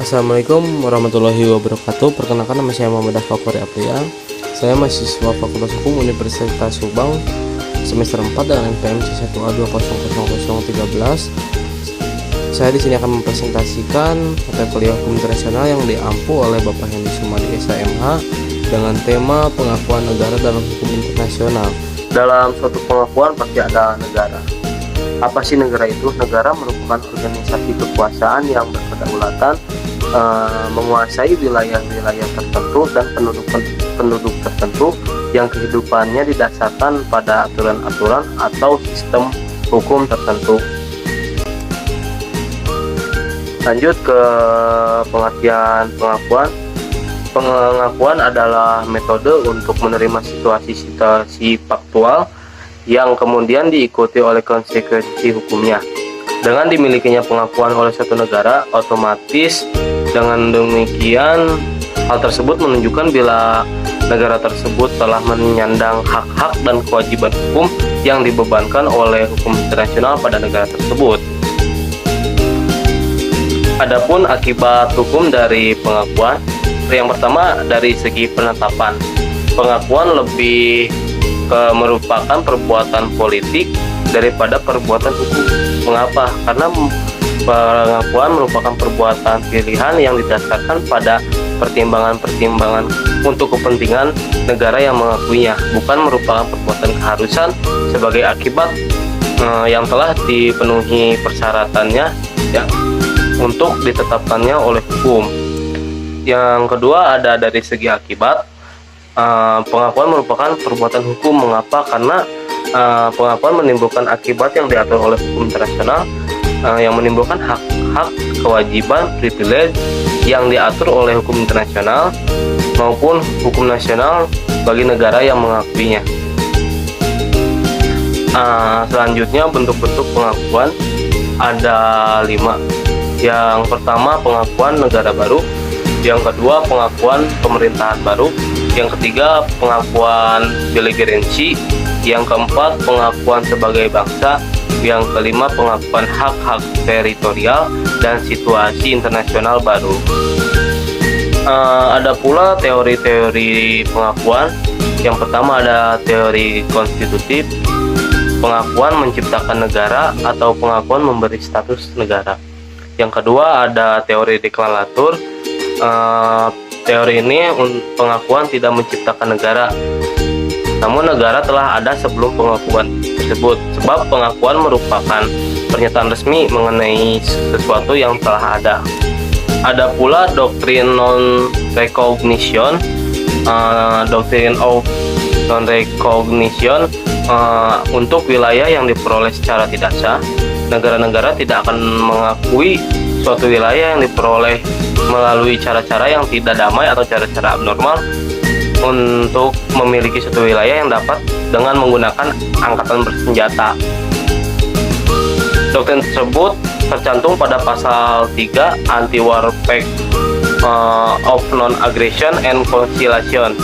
Assalamualaikum warahmatullahi wabarakatuh. Perkenalkan, nama saya Muhammad Afaqori Apriya. Saya mahasiswa Fakultas Hukum Universitas Subang semester 4 dengan NPM C1A2000013. Saya di sini akan mempresentasikan mata kuliah hukum internasional yang diampu oleh Bapak Hendy Sumadi SMH dengan tema pengakuan negara dalam hukum internasional. Dalam suatu pengakuan pasti ada negara. Apa sih negara itu? Negara merupakan organisasi kekuasaan yang berkedaulatan, menguasai wilayah-wilayah tertentu dan penduduk tertentu yang kehidupannya didasarkan pada aturan-aturan atau sistem hukum tertentu. Lanjut ke pengertian pengakuan. Pengakuan adalah metode untuk menerima situasi faktual yang kemudian diikuti oleh konsekuensi hukumnya. Dengan dimilikinya pengakuan oleh suatu negara, otomatis dengan demikian hal tersebut menunjukkan bila negara tersebut telah menyandang hak-hak dan kewajiban hukum yang dibebankan oleh hukum internasional pada negara tersebut. Adapun akibat hukum dari pengakuan, yang pertama dari segi penetapan. Pengakuan lebih merupakan perbuatan politik daripada perbuatan hukum. Mengapa? Karena pengakuan merupakan perbuatan pilihan yang didasarkan pada pertimbangan-pertimbangan untuk kepentingan negara yang mengakuinya, bukan merupakan perbuatan keharusan sebagai akibat yang telah dipenuhi persyaratannya ya, untuk ditetapkannya oleh hukum. Yang kedua ada dari segi akibat. Pengakuan merupakan perbuatan hukum. Mengapa? Karena pengakuan menimbulkan akibat yang diatur oleh hukum internasional, yang menimbulkan hak-hak, kewajiban, privilege yang diatur oleh hukum internasional maupun hukum nasional bagi negara yang mengakuinya. Selanjutnya bentuk-bentuk pengakuan ada 5. Yang pertama pengakuan negara baru, yang kedua pengakuan pemerintahan baru, yang ketiga pengakuan belegerensi, yang keempat pengakuan sebagai bangsa, yang kelima pengakuan hak-hak teritorial dan situasi internasional baru. Ada pula teori-teori pengakuan. Yang pertama ada teori konstitutif, pengakuan menciptakan negara atau pengakuan memberi status negara. Yang kedua ada teori deklarator. Teori ini pengakuan tidak menciptakan negara, namun negara telah ada sebelum pengakuan tersebut, sebab pengakuan merupakan pernyataan resmi mengenai sesuatu yang telah ada. Ada pula doktrin non-recognition. Doktrin of non-recognition untuk wilayah yang diperoleh secara tidak sah, negara-negara tidak akan mengakui suatu wilayah yang diperoleh melalui cara-cara yang tidak damai atau cara-cara abnormal untuk memiliki suatu wilayah yang dapat dengan menggunakan angkatan bersenjata. Doktrin tersebut tercantum pada pasal 3 Anti-War Pact of Non-Aggression and Conciliation.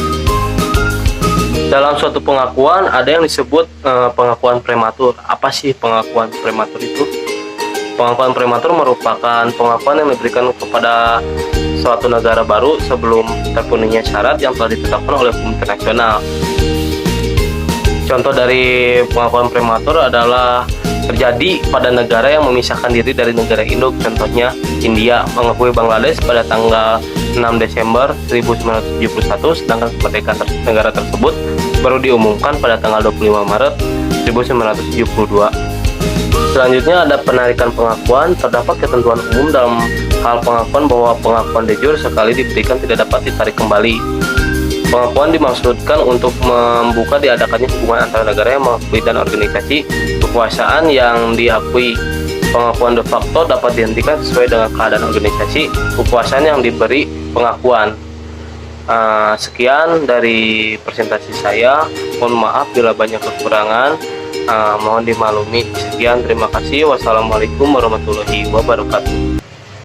Dalam suatu pengakuan ada yang disebut pengakuan prematur. Apa sih pengakuan prematur itu? Pengakuan prematur merupakan pengakuan yang diberikan kepada suatu negara baru sebelum terpenuhinya syarat yang telah ditetapkan oleh hukum internasional. Contoh dari pengakuan prematur adalah terjadi pada negara yang memisahkan diri dari negara induk. Contohnya India mengakui Bangladesh pada tanggal 6 Desember 1971, sedangkan kemerdekaan negara tersebut baru diumumkan pada tanggal 25 Maret 1972. Selanjutnya ada penarikan pengakuan. Terdapat ketentuan umum dalam hal pengakuan bahwa pengakuan de jure sekali diberikan tidak dapat ditarik kembali. Pengakuan dimaksudkan untuk membuka diadakannya hubungan antara negara yang mengakui dan organisasi kekuasaan yang diakui. Pengakuan de facto dapat dihentikan sesuai dengan keadaan organisasi kekuasaan yang diberi pengakuan. Sekian dari presentasi saya. Mohon maaf bila banyak kekurangan. Mohon dimaklumi. Sekian, terima kasih. Wassalamualaikum warahmatullahi wabarakatuh.